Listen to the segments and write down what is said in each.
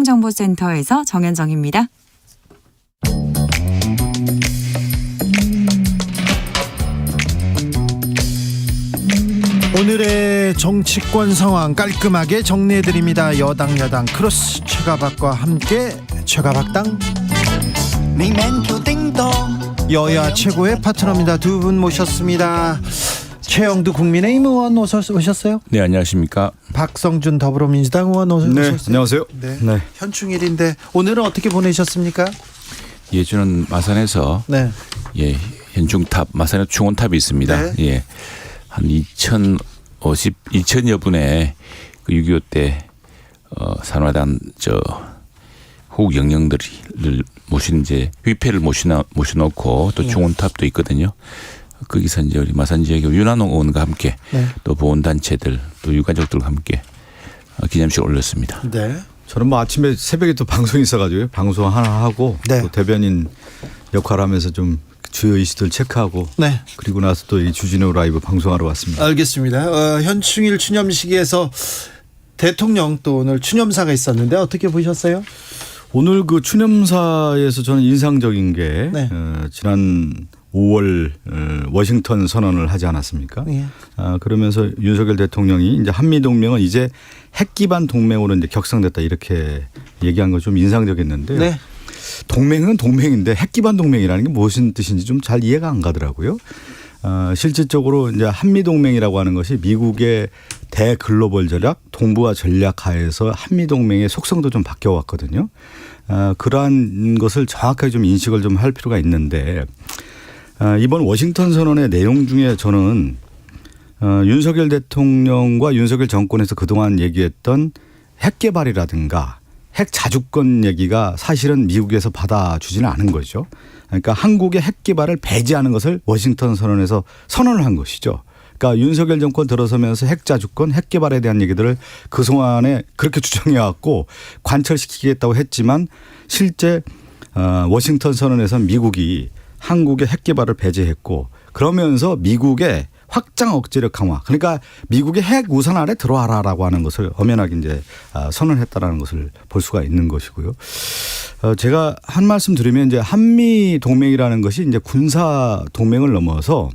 해상정보센터에서 정현정입니다. 오늘의 정치권 상황 깔끔하게 정리해드립니다. 여당 야당 크로스 최가박과 함께 최가박당. 여야 최고의 파트너입니다. 두 분 모셨습니다. 최영두 국민의힘 의원 오셨어요? 네, 안녕하십니까. 박성준 더불어민주당 의원 오셨어요? 네, 안녕하세요. 네. 네. 현충일인데 오늘은 어떻게 보내셨습니까? 예, 저는 마산에서 네. 예, 현충탑, 마산에 충원탑이 있습니다. 네. 예, 한 2000여 분의 그 6.25 때 산화단 호국 영령들을 모신 이제 위패를 모셔놓고 또 충원탑도 있거든요. 거기서 이제 우리 마산 지역의 윤한홍 의원과 함께 네. 또 보훈단체들 또 유가족들과 함께 기념식을 올렸습니다. 네. 저는 뭐 아침에 새벽에 또 방송이 있어가지고 방송 하나 하고 네. 또 대변인 역할하면서 좀 주요 이슈들 체크하고 네. 그리고 나서 또 이 주진우 라이브 방송하러 왔습니다. 알겠습니다. 현충일 추념식에서 대통령 또 오늘 추념사가 있었는데 어떻게 보셨어요? 오늘 그 추념사에서 저는 인상적인 게 네. 지난 5월 워싱턴 선언을 하지 않았습니까? 예. 그러면서 윤석열 대통령이 이제 한미 동맹은 이제 핵 기반 동맹으로 이제 격상됐다 이렇게 얘기한 거 좀 인상적이었는데요. 네. 동맹은 동맹인데 핵 기반 동맹이라는 게 무슨 뜻인지 좀 잘 이해가 안 가더라고요. 실질적으로 이제 한미 동맹이라고 하는 것이 미국의 대글로벌 전략, 동북아 전략 하에서 한미 동맹의 속성도 좀 바뀌어 왔거든요. 그러한 것을 정확하게 좀 인식을 좀 할 필요가 있는데 이번 워싱턴 선언의 내용 중에 저는 윤석열 대통령과 윤석열 정권에서 그동안 얘기했던 핵 개발이라든가 핵 자주권 얘기가 사실은 미국에서 받아주지는 않은 거죠. 그러니까 한국의 핵 개발을 배제하는 것을 워싱턴 선언에서 선언을 한 것이죠. 그러니까 윤석열 정권 들어서면서 핵 자주권, 핵 개발에 대한 얘기들을 그동안에 그렇게 주장해 왔고 관철시키겠다고 했지만 실제 워싱턴 선언에서 미국이 한국의 핵 개발을 배제했고 그러면서 미국의 확장 억제력 강화 그러니까 미국의 핵 우산 아래 들어와라라고 하는 것을 엄연하게 이제 선언했다라는 것을 볼 수가 있는 것이고요. 제가 한 말씀 드리면 이제 한미 동맹이라는 것이 이제 군사 동맹을 넘어서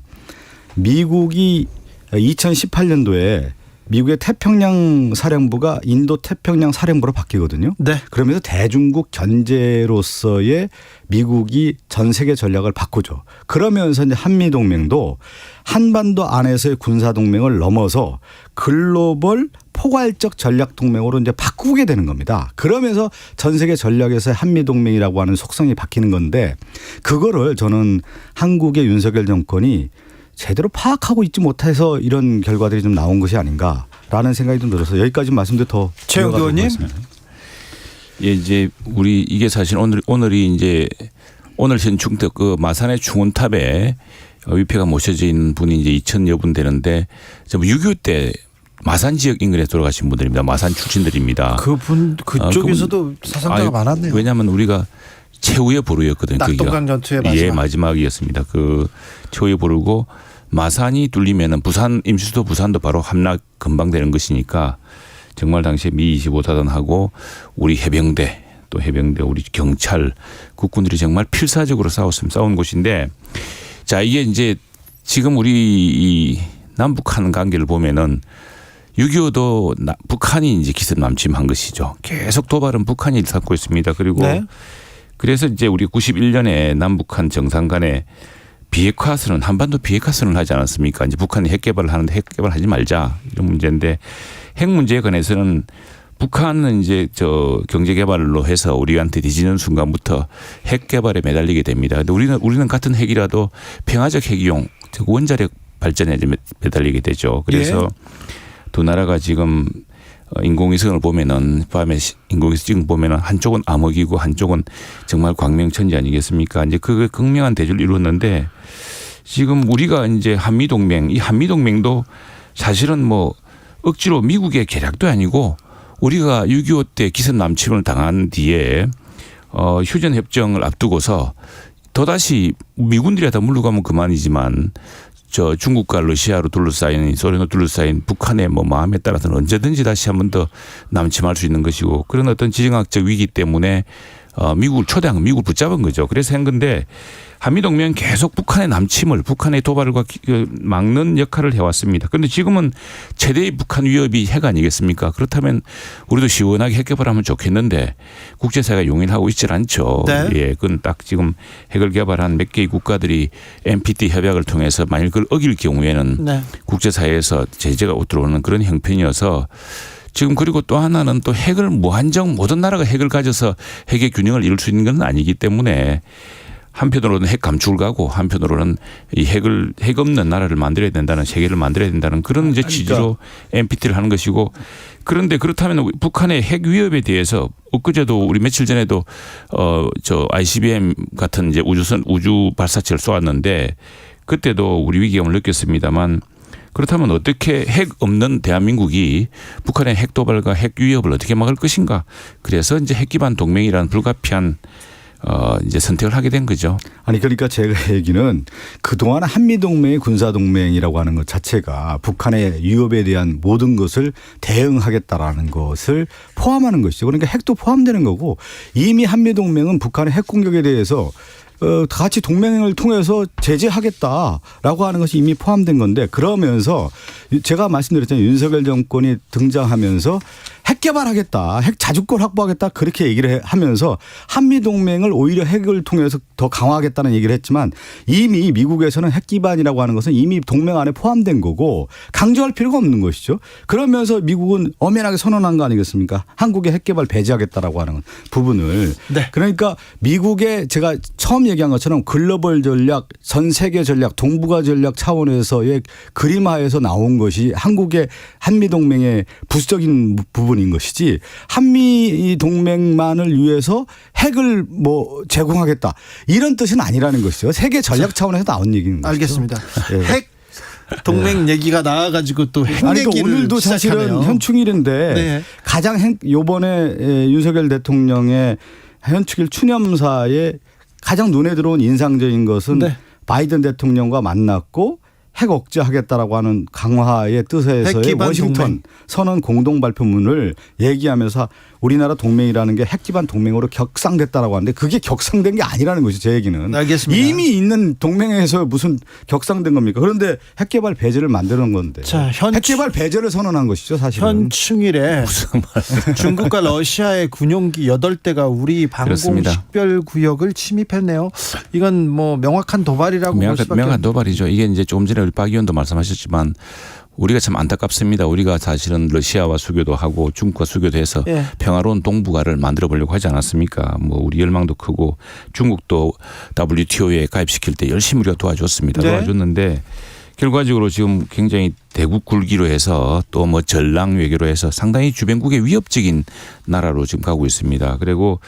미국이 2018년도에 미국의 태평양 사령부가 인도 태평양 사령부로 바뀌거든요. 네. 그러면서 대중국 견제로서의 미국이 전 세계 전략을 바꾸죠. 그러면서 이제 한미 동맹도 한반도 안에서의 군사 동맹을 넘어서 글로벌 포괄적 전략 동맹으로 이제 바꾸게 되는 겁니다. 그러면서 전 세계 전략에서의 한미 동맹이라고 하는 속성이 바뀌는 건데 그거를 저는 한국의 윤석열 정권이 제대로 파악하고 있지 못해서 이런 결과들이 좀 나온 것이 아닌가라는 생각이 좀 들어서 여기까지 말씀드려 더 최영두 의원님. 예, 이제 우리 이게 사실 오늘이 이제 오늘 현충탑 그 마산의 충원탑에 위패가 모셔져 있는 분이 이제 2000여 분 되는데 6.25 때 마산 지역 인근에 돌아가신 분들입니다. 마산 출신들입니다. 그분 그쪽에서도 사상자가 많았네요. 왜냐하면 우리가 최후의 보루였거든요. 낙동강 전투의 마지막. 예, 마지막이었습니다. 그 최후의 보루고 마산이 뚫리면은 부산 임시수도 부산도 바로 함락 금방 되는 것이니까 정말 당시에 미 25사단하고 우리 해병대 또 해병대 우리 경찰 국군들이 정말 필사적으로 싸운 곳인데 자 이게 이제 지금 우리 이 남북한 관계를 보면은 6.25도 북한이 이제 기습남침한 것이죠. 계속 도발은 북한이 일삼고 있습니다. 그리고 네. 그래서 이제 우리 91년에 남북한 정상 간에 비핵화 선언, 한반도 비핵화 선언을 하지 않았습니까? 이제 북한이 핵 개발을 하는데 핵 개발하지 말자 이런 문제인데 핵 문제에 관해서는 북한은 이제 경제 개발로 해서 우리한테 뒤지는 순간부터 핵 개발에 매달리게 됩니다. 근데 우리는 같은 핵이라도 평화적 핵이용, 즉 원자력 발전에 매달리게 되죠. 그래서 예. 두 나라가 지금 인공위성을 보면은 밤에 인공위성 지금 보면은 한쪽은 암흑이고 한쪽은 정말 광명천지 아니겠습니까? 이제 그 극명한 대조를 이루었는데 지금 우리가 이제 한미동맹 이 한미동맹도 사실은 뭐 억지로 미국의 계략도 아니고 우리가 6.25 때 기습 남침을 당한 뒤에 휴전 협정을 앞두고서 또다시 미군들이 다 물러가면 그만이지만 저 중국과 러시아로 둘러싸인 소련으로 둘러싸인 북한의 뭐 마음에 따라서는 언제든지 다시 한 번 더 남침할 수 있는 것이고 그런 어떤 지정학적 위기 때문에 미국을 초대한 거, 미국을 붙잡은 거죠. 그래서 한 건데 한미동맹은 계속 북한의 남침을 북한의 도발과 막는 역할을 해왔습니다. 그런데 지금은 최대의 북한 위협이 핵 아니겠습니까? 그렇다면 우리도 시원하게 핵 개발하면 좋겠는데 국제사회가 용인하고 있질 않죠. 네. 예, 그건 딱 지금 핵을 개발한 몇 개의 국가들이 NPT 협약을 통해서 만일 그걸 어길 경우에는 네. 국제사회에서 제재가 들어오는 그런 형편이어서 지금 그리고 또 하나는 또 핵을 무한정 모든 나라가 핵을 가져서 핵의 균형을 이룰 수 있는 건 아니기 때문에 한편으로는 핵 감축을 가고 한편으로는 이 핵 없는 나라를 만들어야 된다는 세계를 만들어야 된다는 그런 이제 취지로 NPT를 하는 것이고 그런데 그렇다면 북한의 핵 위협에 대해서 엊그제도 우리 며칠 전에도 저 ICBM 같은 이제 우주 발사체를 쏘았는데 그때도 우리 위기감을 느꼈습니다만 그렇다면 어떻게 핵 없는 대한민국이 북한의 핵 도발과 핵 위협을 어떻게 막을 것인가? 그래서 이제 핵 기반 동맹이라는 불가피한 이제 선택을 하게 된 거죠. 아니 그러니까 제가 얘기는 그동안 한미동맹이 군사동맹이라고 하는 것 자체가 북한의 위협에 대한 모든 것을 대응하겠다라는 것을 포함하는 것이죠. 그러니까 핵도 포함되는 거고 이미 한미동맹은 북한의 핵 공격에 대해서 같이 동맹을 통해서 제재하겠다라고 하는 것이 이미 포함된 건데 그러면서 제가 말씀드렸잖아요. 윤석열 정권이 등장하면서 핵 개발하겠다. 핵 자주권 확보하겠다. 그렇게 얘기를 하면서 한미동맹을 오히려 핵을 통해서 더 강화하겠다는 얘기를 했지만 이미 미국에서는 핵 기반이라고 하는 것은 이미 동맹 안에 포함된 거고 강조할 필요가 없는 것이죠. 그러면서 미국은 엄연하게 선언한 거 아니겠습니까? 한국의 핵 개발 배제하겠다라고 하는 부분을. 네. 그러니까 미국의 제가 처음 얘기한 것처럼 글로벌 전략, 전 세계 전략, 동북아 전략 차원에서의 그림화에서 나온 것이 한국의 한미동맹의 부수적인 부분인 것이지 한미 동맹만을 위해서 핵을 뭐 제공하겠다 이런 뜻은 아니라는 것이죠. 세계 전략 차원에서 나온 얘기인 것이죠. 알겠습니다. 예. 핵 동맹 얘기가 나와가지고 또 핵 아니, 얘기를 그러니까 오늘도 시작하네요. 사실은 현충일인데 네. 가장 이번에 윤석열 대통령의 현충일 추념사에 가장 눈에 들어온 인상적인 것은 네. 바이든 대통령과 만났고 핵 억제하겠다라고 하는 강화의 뜻에서의 핵 기반 워싱턴 동맹. 선언 공동 발표문을 얘기하면서 우리나라 동맹이라는 게 핵 기반 동맹으로 격상됐다라고 하는데 그게 격상된 게 아니라는 것이 제 얘기는. 알겠습니다. 이미 있는 동맹에서 무슨 격상된 겁니까? 그런데 핵 개발 배제를 만드는 건데. 자, 핵 개발 배제를 선언한 것이죠, 사실은. 현충일에 중국과 러시아의 군용기 8대가 우리 방공 그렇습니다. 식별 구역을 침입했네요. 이건 뭐 명확한 도발이라고 볼 수밖에 명확한 도발이죠. 이게 이제 조금 전에 우리 박 의원도 말씀하셨지만 우리가 참 안타깝습니다. 우리가 사실은 러시아와 수교도 하고 중국과 수교도 해서 예. 평화로운 동북아를 만들어 보려고 하지 않았습니까? 뭐 우리 열망도 크고 중국도 WTO에 가입시킬 때 열심히 우리가 도와줬습니다. 네. 도와줬는데 결과적으로 지금 굉장히 대국 굴기로 해서 또 뭐 전랑 외교로 해서 상당히 주변국의 위협적인 나라로 지금 가고 있습니다. 그리고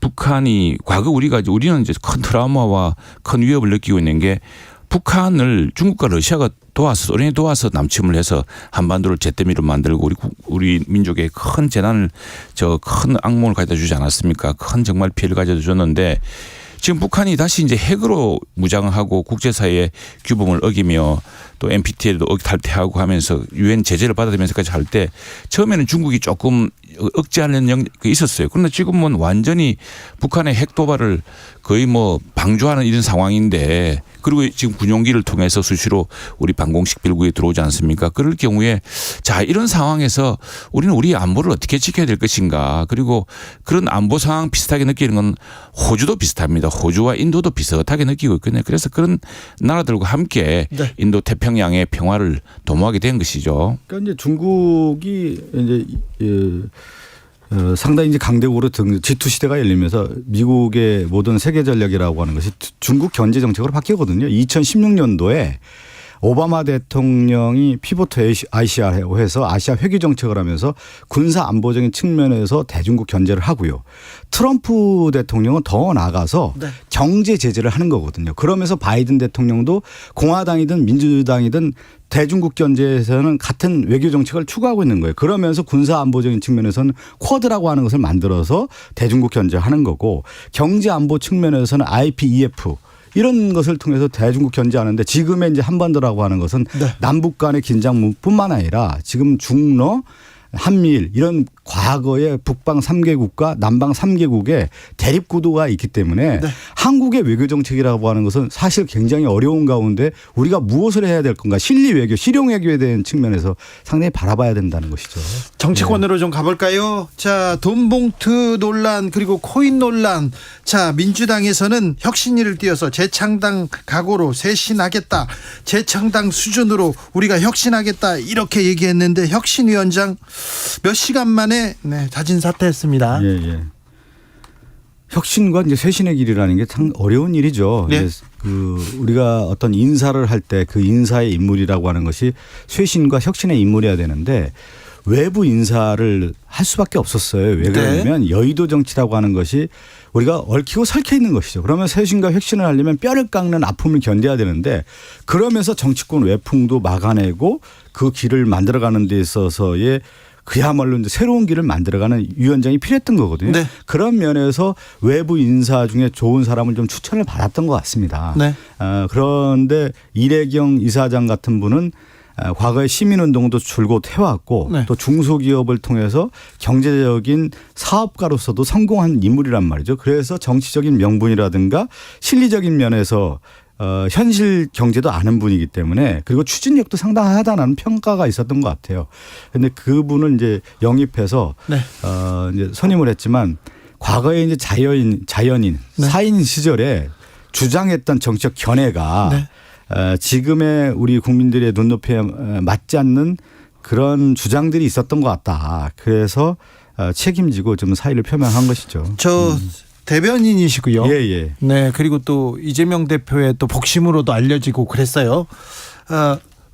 북한이 과거 우리는 이제 큰 트라우마와 큰 위협을 느끼고 있는 게 북한을 중국과 러시아가 도와서 소련이 도와서 남침을 해서 한반도를 잿더미로 만들고 우리 민족의 큰 재난을 큰 악몽을 가져다 주지 않았습니까? 큰 정말 피해를 가져다 줬는데 지금 북한이 다시 이제 핵으로 무장하고 국제사회의 규범을 어기며 또 NPT에도 탈퇴하고 하면서 유엔 제재를 받아들면서까지 할 때 처음에는 중국이 조금 억제하는 게 있었어요. 그런데 지금은 완전히 북한의 핵 도발을 거의 뭐 방조하는 이런 상황인데 그리고 지금 군용기를 통해서 수시로 우리 방공식 빌구에 들어오지 않습니까? 그럴 경우에 자 이런 상황에서 우리는 우리 안보를 어떻게 지켜야 될 것인가. 그리고 그런 안보 상황 비슷하게 느끼는 건 호주도 비슷합니다. 호주와 인도도 비슷하게 느끼고 있거든요. 그래서 그런 나라들과 함께 네. 인도 태평양의 평화를 도모하게 된 것이죠. 그러니까 이제 중국이 이제 상당히 이제 강대국으로 G2 시대가 열리면서 미국의 모든 세계 전략이라고 하는 것이 중국 견제 정책으로 바뀌거든요. 2016년도에 오바마 대통령이 피보트 아시아로 해서 아시아 회귀 정책을 하면서 군사 안보적인 측면에서 대중국 견제를 하고요. 트럼프 대통령은 더 나아가서 네. 경제 제재를 하는 거거든요. 그러면서 바이든 대통령도 공화당이든 민주당이든 대중국 견제에서는 같은 외교 정책을 추구하고 있는 거예요. 그러면서 군사 안보적인 측면에서는 쿼드라고 하는 것을 만들어서 대중국 견제하는 거고 경제 안보 측면에서는 IPEF 이런 것을 통해서 대중국 견제하는데 지금의 이제 한반도라고 하는 것은 네. 남북 간의 긴장뿐만 아니라 지금 중러 한미일 이런 과거의 북방 3개국과 남방 3개국의 대립 구도가 있기 때문에 네. 한국의 외교 정책이라고 하는 것은 사실 굉장히 어려운 가운데 우리가 무엇을 해야 될 건가 실리 외교, 실용 외교에 대한 측면에서 상당히 바라봐야 된다는 것이죠. 정치권으로 좀 가볼까요? 자, 돈봉투 논란 그리고 코인 논란. 자, 민주당에서는 혁신위를 띄워서 재창당 각오로 쇄신하겠다. 재창당 수준으로 우리가 혁신하겠다. 이렇게 얘기했는데 혁신위원장 몇 시간 만에 자진 사퇴했습니다. 예. 혁신과 이제 쇄신의 길이라는 게 참 어려운 일이죠. 네. 우리가 어떤 인사를 할 때 그 인사의 인물이라고 하는 것이 쇄신과 혁신의 인물이어야 되는데 외부 인사를 할 수밖에 없었어요. 왜 그러냐면 여의도 정치라고 하는 것이 우리가 얽히고 설켜 있는 것이죠. 그러면 쇄신과 혁신을 하려면 뼈를 깎는 아픔을 견뎌야 되는데 그러면서 정치권 외풍도 막아내고 그 길을 만들어가는 데 있어서의 그야말로 이제 새로운 길을 만들어가는 위원장이 필요했던 거거든요. 네. 그런 면에서 외부 인사 중에 좋은 사람을 좀 추천을 받았던 것 같습니다. 네. 그런데 이래경 이사장 같은 분은 과거에 시민운동도 줄곧 해왔고 네. 또 중소기업을 통해서 경제적인 사업가로서도 성공한 인물이란 말이죠. 그래서 정치적인 명분이라든가 실리적인 면에서 현실 경제도 아는 분이기 때문에 그리고 추진력도 상당하다는 평가가 있었던 것 같아요. 그런데 그분을 이제 영입해서 네. 이제 선임을 했지만 과거에 이제 자연인 네. 사인 시절에 주장했던 정치적 견해가 네. 지금의 우리 국민들의 눈높이에 맞지 않는 그런 주장들이 있었던 것 같다. 그래서 책임지고 좀 사의를 표명한 것이죠. 저 대변인이시고요. 예. 네, 그리고 또 이재명 대표의 또 복심으로도 알려지고 그랬어요.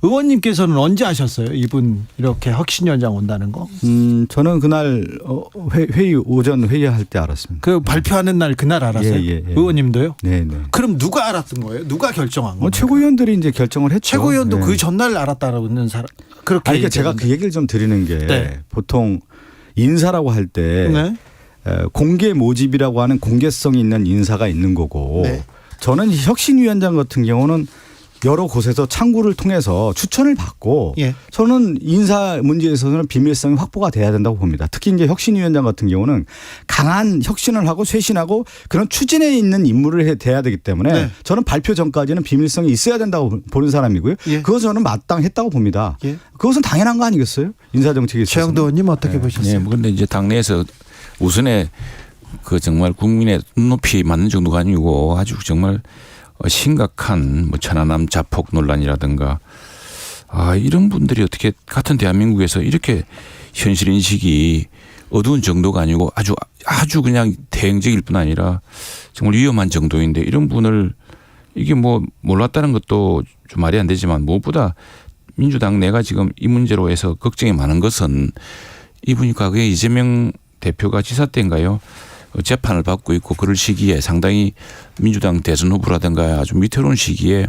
의원님께서는 언제 아셨어요? 이분 이렇게 혁신위원장 온다는 거? 저는 그날 회의 오전 회의할 때 알았습니다. 그 발표하는 날 그날 알았어요? 예. 의원님도요? 네. 그럼 누가 알았던 거예요? 누가 결정한 거예요? 최고위원들이 이제 결정을 했죠. 최고위원도 네. 그 전날 알았다는 사람 그렇게. 그러니까 제가 그 얘기를 좀 드리는 게 네. 보통 인사라고 할 때 네. 공개 모집이라고 하는 공개성이 있는 인사가 있는 거고 네. 저는 혁신위원장 같은 경우는 여러 곳에서 창구를 통해서 추천을 받고 예. 저는 인사 문제에서는 비밀성이 확보가 돼야 된다고 봅니다. 특히 이제 혁신위원장 같은 경우는 강한 혁신을 하고 쇄신하고 그런 추진에 있는 임무를 돼야 되기 때문에 네. 저는 발표 전까지는 비밀성이 있어야 된다고 보는 사람이고요. 예. 그것은 저는 마땅했다고 봅니다. 예. 그것은 당연한 거 아니겠어요? 인사정책에 있어서. 최영도 의원님 어떻게 보셨어요? 그런데 이제 당내에서 우선에 그 정말 국민의 눈높이 맞는 정도가 아니고 아주 정말 심각한 뭐 천안함 자폭 논란이라든가 이런 분들이 어떻게 같은 대한민국에서 이렇게 현실 인식이 어두운 정도가 아니고 아주 그냥 대행적일 뿐 아니라 정말 위험한 정도인데 이런 분을 이게 뭐 몰랐다는 것도 좀 말이 안 되지만 무엇보다 민주당 내가 지금 이 문제로 해서 걱정이 많은 것은 이분이 과거에 이재명 대표가 지사 때인가요? 재판을 받고 있고 그럴 시기에 상당히 민주당 대선 후보라든가 아주 위태로운 시기에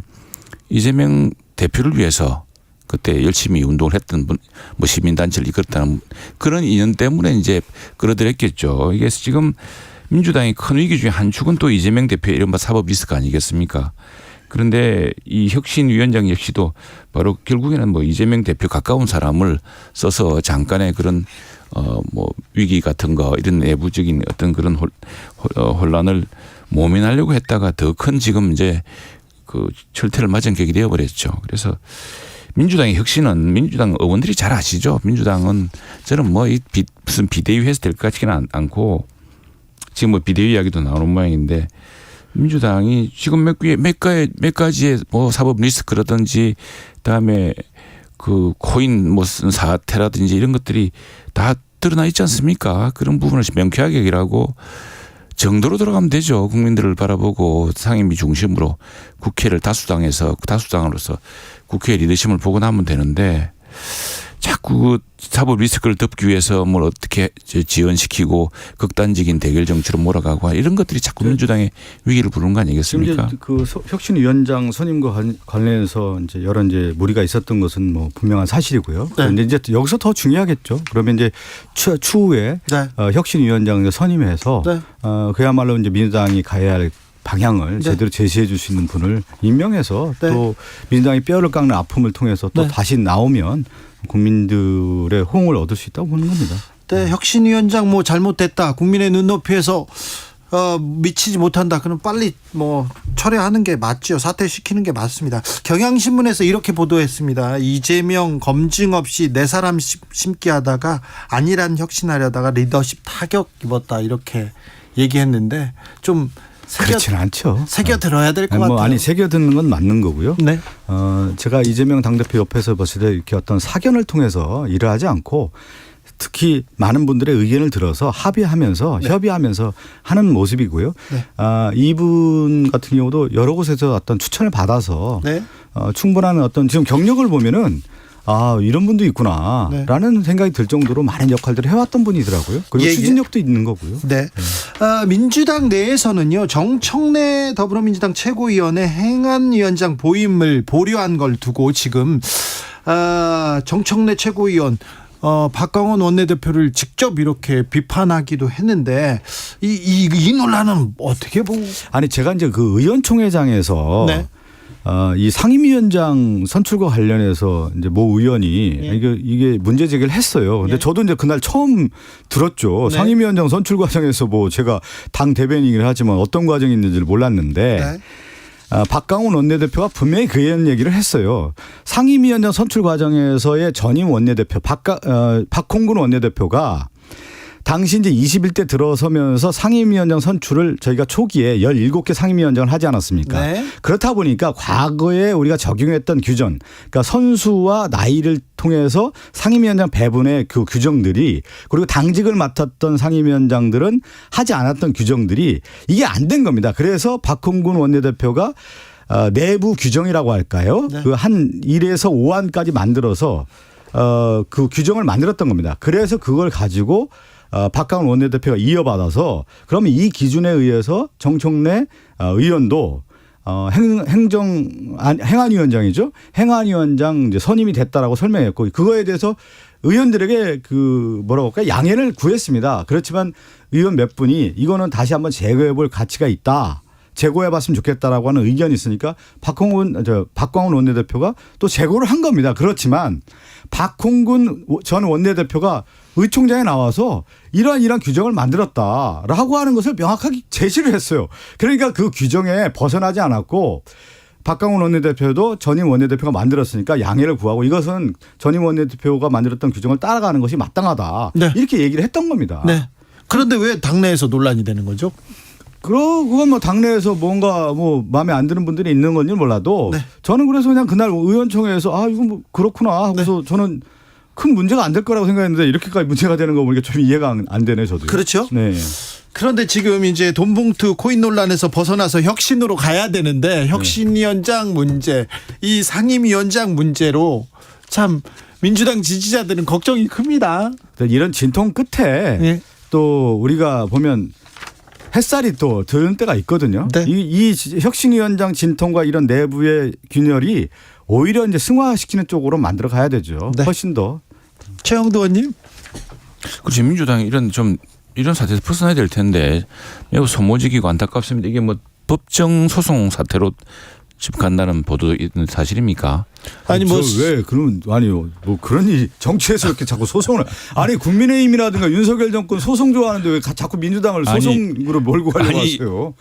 이재명 대표를 위해서 그때 열심히 운동을 했던 분, 뭐 시민단체를 이끌었다는 그런 인연 때문에 이제 끌어들였겠죠. 이게 지금 민주당의 큰 위기 중에 한 축은 또 이재명 대표의 이른바 사법 리스크 아니겠습니까? 그런데 이 혁신위원장 역시도 바로 결국에는 뭐 이재명 대표 가까운 사람을 써서 잠깐의 그런 뭐 위기 같은 거 이런 내부적인 어떤 그런 혼란을 모면하려고 했다가 더 큰 지금 이제 그 철퇴를 맞은 격이 되어버렸죠. 그래서 민주당의 혁신은 민주당 의원들이 잘 아시죠. 민주당은 저는 뭐 무슨 비대위 해서 될 것 같지는 않고 지금 뭐 비대위 이야기도 나오는 모양인데 민주당이 지금 몇 가지의 뭐 사법 리스크라든지 그다음에 그 코인 뭐 사태라든지 이런 것들이 다 드러나 있지 않습니까? 그런 부분을 명쾌하게 얘기하고 정도로 들어가면 되죠. 국민들을 바라보고 상임위 중심으로 국회를 다수당으로서 국회의 리더십을 보고 나면 되는데 자꾸 사법 리스크를 덮기 위해서 뭘 어떻게 지연시키고 극단적인 대결 정치로 몰아가고 이런 것들이 자꾸 민주당의 위기를 부르는 거 아니겠습니까? 지금 그 혁신위원장 선임과 관련해서 이제 여러 이제 무리가 있었던 것은 뭐 분명한 사실이고요. 네. 그런데 이제 여기서 더 중요하겠죠. 그러면 이제 추후에 네. 혁신위원장 선임해서 네. 그야말로 이제 민주당이 가야 할 방향을 네. 제대로 제시해 줄 수 있는 분을 임명해서 네. 또 민주당이 뼈를 깎는 아픔을 통해서 또 네. 다시 나오면 국민들의 호응을 얻을 수 있다고 보는 겁니다. 네, 혁신위원장 뭐 잘못됐다. 국민의 눈높이에서 미치지 못한다. 그럼 빨리 뭐 철회하는 게 맞죠. 사퇴시키는 게 맞습니다. 경향신문에서 이렇게 보도했습니다. 이재명 검증 없이 네 사람 심기 하다가 안일한 혁신하려다가 리더십 타격 입었다. 이렇게 얘기했는데 좀 그렇지는 않죠. 새겨 들어야 될 것 같아요. 아니 새겨 듣는 건 맞는 거고요. 네. 제가 이재명 당대표 옆에서 봤을 때 이렇게 어떤 사견을 통해서 일을 하지 않고 특히 많은 분들의 의견을 들어서 합의하면서 네. 협의하면서 하는 모습이고요. 네. 이분 같은 경우도 여러 곳에서 어떤 추천을 받아서 네. 충분한 어떤 지금 경력을 보면은 이런 분도 있구나라는 생각이 들 정도로 많은 역할들을 해왔던 분이더라고요. 그리고 예, 예. 추진력도 있는 거고요. 네. 민주당 내에서는요, 정청래 더불어민주당 최고위원회 행안위원장 보임을 보류한 걸 두고 지금 정청래 최고위원 박광원 원내대표를 직접 이렇게 비판하기도 했는데 이 논란은 어떻게 보고? 아니 제가 이제 그 의원총회장에서 네. 이 상임위원장 선출과 관련해서 이제 모 의원이 예. 이게 문제 제기를 했어요. 근데 예. 저도 이제 그날 처음 들었죠. 네. 상임위원장 선출 과정에서 뭐 제가 당 대변인이긴 하지만 어떤 과정이 있는지를 몰랐는데 네. 박광훈 원내대표가 분명히 그 얘기를 했어요. 상임위원장 선출 과정에서의 전임 원내대표 박홍근 원내대표가 당시 이제 21대 들어서면서 상임위원장 선출을 저희가 초기에 17개 상임위원장을 하지 않았습니까? 네. 그렇다 보니까 과거에 우리가 적용했던 규정, 그러니까 선수와 나이를 통해서 상임위원장 배분의 그 규정들이 그리고 당직을 맡았던 상임위원장들은 하지 않았던 규정들이 이게 안 된 겁니다. 그래서 박홍근 원내대표가 내부 규정이라고 할까요? 네. 그 한 1에서 5안까지 만들어서 그 규정을 만들었던 겁니다. 그래서 그걸 가지고 박광훈 원내대표가 이어받아서 그러면 이 기준에 의해서 정청래 의원도 행안위원장이죠. 행안위원장 이제 선임이 됐다라고 설명했고 그거에 대해서 의원들에게 그 뭐라고 할까요? 양해를 구했습니다. 그렇지만 의원 몇 분이 이거는 다시 한번 재고해 볼 가치가 있다. 재고해 봤으면 좋겠다라고 하는 의견이 있으니까 박광훈 원내대표가 또 재고를 한 겁니다. 그렇지만 박홍근 전 원내대표가 의총장에 나와서 이러한 규정을 만들었다라고 하는 것을 명확하게 제시를 했어요. 그러니까 그 규정에 벗어나지 않았고 박광훈 원내대표도 전임 원내대표가 만들었으니까 양해를 구하고 이것은 전임 원내대표가 만들었던 규정을 따라가는 것이 마땅하다. 네. 이렇게 얘기를 했던 겁니다. 네. 그런데 왜 당내에서 논란이 되는 거죠? 그건 뭐 당내에서 뭔가 뭐 마음에 안 드는 분들이 있는 건지 몰라도 네. 저는 그래서 그냥 그날 의원총회에서 이건 뭐 그렇구나 하고서 저는 큰 문제가 안 될 거라고 생각했는데 이렇게까지 문제가 되는 거 보니까 좀 이해가 안 되네 저도. 그렇죠. 네. 그런데 지금 이제 돈봉투 코인 논란에서 벗어나서 혁신으로 가야 되는데 혁신위원장 문제, 이 상임위원장 문제로 참 민주당 지지자들은 걱정이 큽니다. 이런 진통 끝에 네. 또 우리가 보면 햇살이 또 드는 때가 있거든요. 네. 이 혁신위원장 진통과 이런 내부의 균열이 오히려 이제 승화시키는 쪽으로 만들어 가야 되죠. 네. 훨씬 더. 최영도 의원님. 그렇죠. 민주당이 이런 사태에서 벗어나야 될 텐데 매우 소모적이고 안타깝습니다. 이게 뭐 법정 소송 사태로 집 간다는 보도 있는 사실입니까? 아니 뭐 왜 그러면 아니요 뭐 그런 일 정치에서 이렇게 자꾸 소송을 아니 국민의힘이라든가 윤석열 정권 소송 좋아하는데 왜 자꾸 민주당을 소송으로 몰고 가려고 하세요?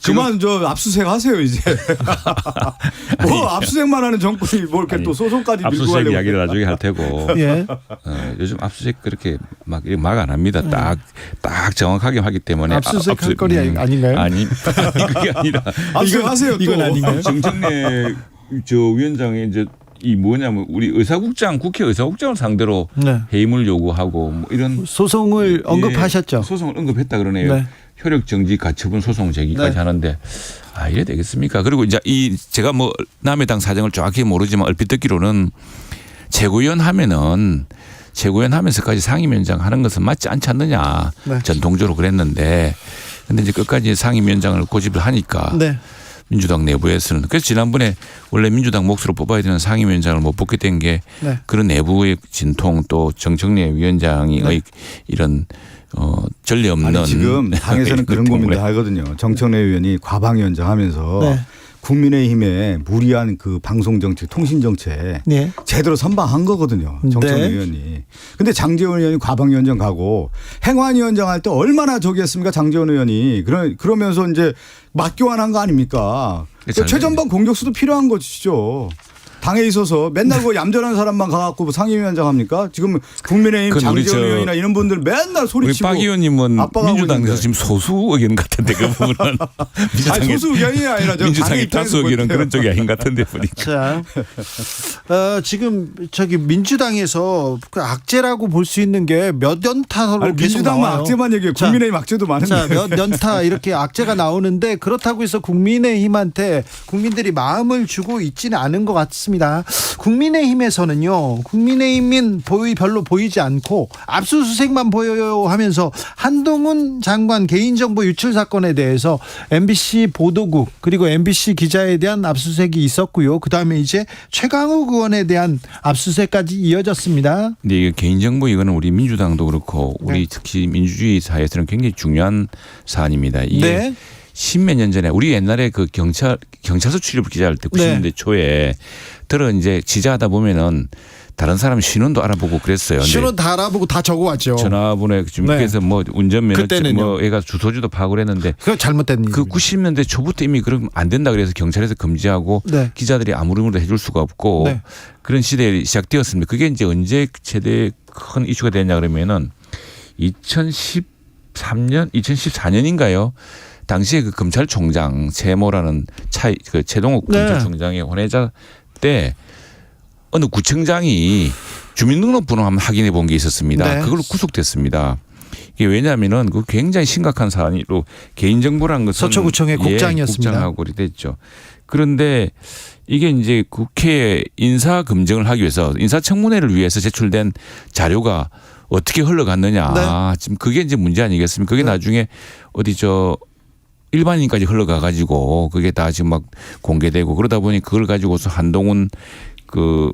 그만 압수수색 하세요 이제. 뭐 압수수색만 하는 정권이 뭐 이렇게 또 소송까지 밀고 압수수색 가려고. 이야기를 나중에 할 테고. 예. 요즘 압수수색 그렇게 막 안 합니다. 딱 정확하게 하기 때문에 압수수색 할 거리 아닌가요? 아니 그게 아니라 압수수색하세요 또. 이건 아닌가요? 정청래 위원장이 이제 이 뭐냐면 우리 국회 의사국장을 상대로 네. 해임을 요구하고 뭐 이런 소송을 언급하셨죠. 소송을 언급했다 그러네요. 네. 효력 정지 가처분 소송 제기까지 네. 하는데 이래 되겠습니까? 그리고 이제 제가 뭐 남의 당 사정을 정확히 모르지만 얼핏 듣기로는 최고위원 하면서까지 상임위원장 하는 것은 맞지 않지 않느냐. 네. 전통적으로 그랬는데 근데 이제 끝까지 상임위원장을 고집을 하니까 네. 민주당 내부에서는 그래서 지난번에 원래 민주당 몫으로 뽑아야 되는 상임위원장을 못 뽑게 된 게 네. 그런 내부의 진통 또 정청래 위원장의 네. 이런 전례 없는 아니, 지금 당에서는 그런 고민도 하거든요. 정청래 의원이 과방위원장 하면서 네. 국민의힘의 무리한 그 방송 정책, 통신 정책 네. 제대로 선방한 거거든요. 정청래 네. 의원이. 근데 장제원 의원이 과방위원장 가고 행안위원장 할 때 얼마나 저기 했습니까? 장제원 의원이. 그러면서 이제 맞교환한 거 아닙니까? 그러니까 최전방 공격수도 필요한 것이죠. 당에 있어서 맨날 그 얌전한 사람만 가갖고 뭐 상임위원장 합니까? 지금 국민의힘 장제원 의원이나 이런 분들 맨날 소리치고. 박 의원님은 민주당에서 지금 소수 의견 같은데 그 부분은 아니, 소수 의견이 아니라 민주당의 다수 의견은 그런 쪽이 아닌 것 같은데 보니까. 자, 지금 저기 민주당에서 그 악재라고 볼 수 있는 게 몇 연타로 아니, 계속 민주당만 나와요. 악재만 얘기해요. 국민의힘 악재도 많은데. 자, 몇 연타 이렇게 악재가 나오는데 그렇다고 해서 국민의힘한테 국민들이 마음을 주고 있지는 않은 것 같습니다. 국민의힘에서는요, 국민의힘인 별로 보이지 않고 압수수색만 보여요 하면서 한동훈 장관 개인정보 유출 사건에 대해서 MBC 보도국 그리고 MBC 기자에 대한 압수수색이 있었고요. 그다음에 이제 최강욱 의원에 대한 압수수색까지 이어졌습니다. 근데 이게 개인정보 이거는 우리 민주당도 그렇고 우리 특히 민주주의 사회에서는 굉장히 중요한 사안입니다. 이게 십몇 년 전에 우리 옛날에 그 경찰서 출입 기자할 때 90년대 초에 이제 지자하다 보면은 다른 사람 신원도 알아보고 그랬어요. 신원 다 알아보고 다 적어왔죠. 전화번호에 주민께서 뭐 운전면허증 뭐 애가 주소지도 파악을 했는데 그거 잘못된 그 90년대 초부터 이미 그러면 안 된다 그래서 경찰에서 금지하고 기자들이 아무런 것도 해줄 수가 없고 그런 시대에 시작되었습니다. 그게 이제 언제 최대 큰 이슈가 됐냐 그러면은 2014년인가요? 당시에 그 검찰총장 최모라는 그 최동욱 검찰총장의 혼외자 때 어느 구청장이 주민등록번호 한번 확인해 본 게 있었습니다. 그걸로 구속됐습니다. 이게 왜냐하면은 그 굉장히 심각한 사안으로 개인정보라는 것은 서초구청의 국장이었습니다. 국장하고 됐죠. 그런데 이게 이제 국회 인사검증을 하기 위해서 인사청문회를 위해서 제출된 자료가 어떻게 흘러갔느냐. 지금 그게 이제 문제 아니겠습니까? 그게 나중에 어디 일반인까지 흘러가 가지고 그게 다 지금 막 공개되고 그러다 보니 그걸 가지고서 한동훈 그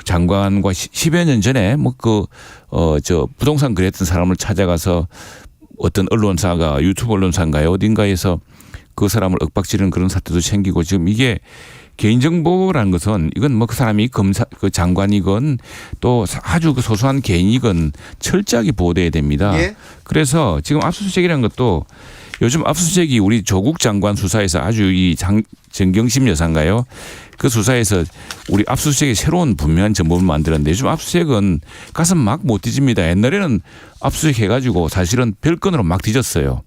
장관과 10여 년 전에 부동산 거래했던 사람을 찾아가서 어떤 언론사가 유튜브 언론사인가요? 어딘가에서 그 사람을 윽박지르는 그런 사태도 생기고 지금 이게 개인정보라는 것은 이건 뭐 그 사람이 그 장관이건 또 아주 그 소소한 개인이건 철저하게 보호돼야 됩니다. 그래서 지금 압수수색이라는 것도 요즘 압수수색이 우리 조국 장관 수사에서 아주 정경심 여사인가요? 그 수사에서 우리 압수수색에 새로운 분명한 정보를 만들었는데 요즘 압수수색은 가슴 막 못 뒤집니다. 옛날에는 압수수색 해가지고 사실은 별건으로 막 뒤졌어요.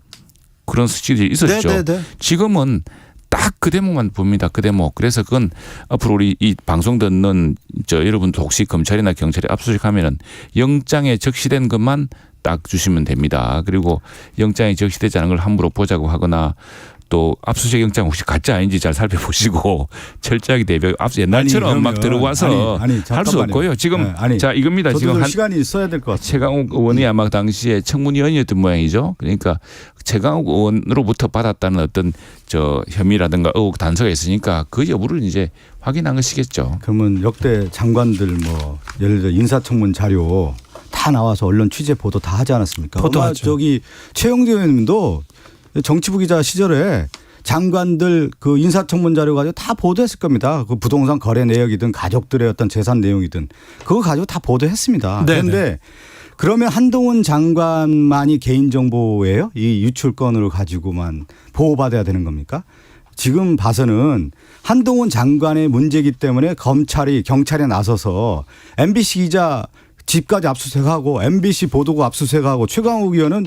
그런 수치들이 있었죠. 지금은 딱 그 대목만 봅니다. 그 대목. 그래서 그건 앞으로 우리 이 방송 듣는 여러분도 혹시 검찰이나 경찰에 압수수색하면은 영장에 적시된 것만 딱 주시면 됩니다. 그리고 영장이 적시되지 않은 걸 함부로 보자고 하거나 또 압수수색 영장 혹시 가짜 아닌지 잘 살펴보시고 철저하게 대비하고 옛날처럼 막 들어와서 할 수 없고요. 지금 자 이겁니다. 지금 시간이 있어야 될 것 같아요. 최강욱 의원이 아마 당시에 청문위원이었던 모양이죠. 그러니까 최강욱 의원으로부터 받았다는 어떤 혐의라든가 의혹 단서가 있으니까 그 여부를 이제 확인한 것이겠죠. 그러면 역대 장관들 뭐 예를 들어 인사청문 자료 다 나와서 언론 취재 보도 다 하지 않았습니까? 최영재 의원님도 정치부 기자 시절에 장관들 그 인사청문 자료 가지고 다 보도했을 겁니다. 그 부동산 거래 내역이든 가족들의 어떤 재산 내용이든 그거 가지고 다 보도했습니다. 그런데 그러면 한동훈 장관만이 개인정보예요? 이 유출건으로 가지고만 보호받아야 되는 겁니까? 지금 봐서는 한동훈 장관의 문제이기 때문에 경찰에 나서서 MBC 기자 집까지 압수수색하고 MBC 보도국 압수수색하고 최강욱 의원은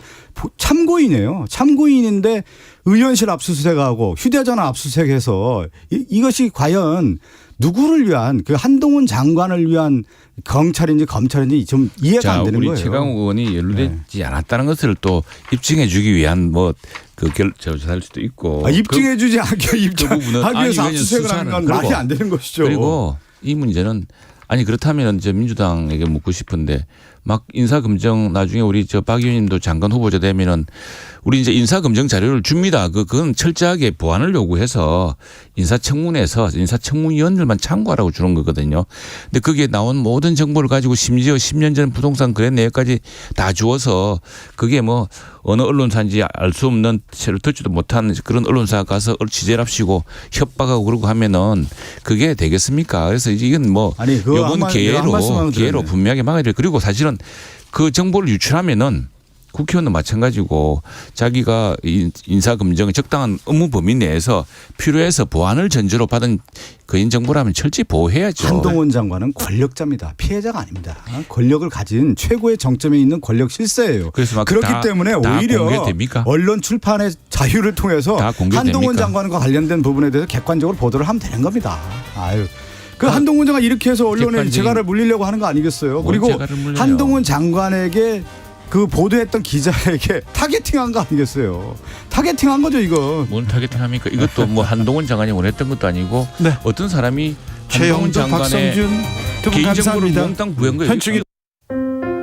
참고인이에요. 참고인인데 의원실 압수수색하고 휴대전화 압수수색해서 이것이 과연 누구를 위한 그 한동훈 장관을 위한 경찰인지 검찰인지 좀 이해가 안 되는 우리 거예요. 최강욱 의원이 연루되지 않았다는 것을 또 입증해 주기 위한 조사할 수도 있고. 입증해 주지 않게 입증하기 위해서 압수수색을 하는 건 말이 안 되는 것이죠. 그리고 이 문제는 그렇다면 이제 민주당에게 묻고 싶은데 막 인사검증 나중에 우리 박 의원님도 장관 후보자 되면은 우리 이제 인사검증 자료를 줍니다. 그건 철저하게 보완을 요구해서 인사청문회에서 인사청문위원들만 참고하라고 주는 거거든요. 근데 거기에 나온 모든 정보를 가지고 심지어 10년 전 부동산 거래 내역까지 다 주어서 그게 뭐 어느 언론사인지 알 수 없는 채로 듣지도 못한 그런 언론사 가서 취재랍시고 협박하고 그러고 하면은 그게 되겠습니까? 그래서 이건 뭐 아니, 그거 이번 기회로 분명하게 막아야 될. 그리고 사실은 그 정보를 유출하면은 국회의원도 마찬가지고 자기가 인사검증의 적당한 업무 범위 내에서 필요해서 보완을 전제로 받은 개인 정보라면 철저히 보호해야죠. 한동훈 장관은 권력자입니다. 피해자가 아닙니다. 권력을 가진 최고의 정점에 있는 권력 실세예요. 그래서 막 그렇기 다, 때문에 다 오히려 공개됩니까? 언론 출판의 자유를 통해서 다 공개됩니까? 한동훈 장관과 관련된 부분에 대해서 객관적으로 보도를 하면 되는 겁니다. 아유. 그 한동훈 장관 이렇게 해서 언론에 재갈을 물리려고 하는 거 아니겠어요? 그리고 한동훈 장관에게 그 보도했던 기자에게 타겟팅한 거 아니겠어요? 타겟팅한 거죠 이거. 뭔 타겟팅합니까? 이것도 뭐 한동훈 장관이 원했던 것도 아니고 네. 어떤 사람이 한동훈 최영두, 장관의 박성준 두 분 개인정보를 감사합니다. 몽땅 부여한 거예요. 현충일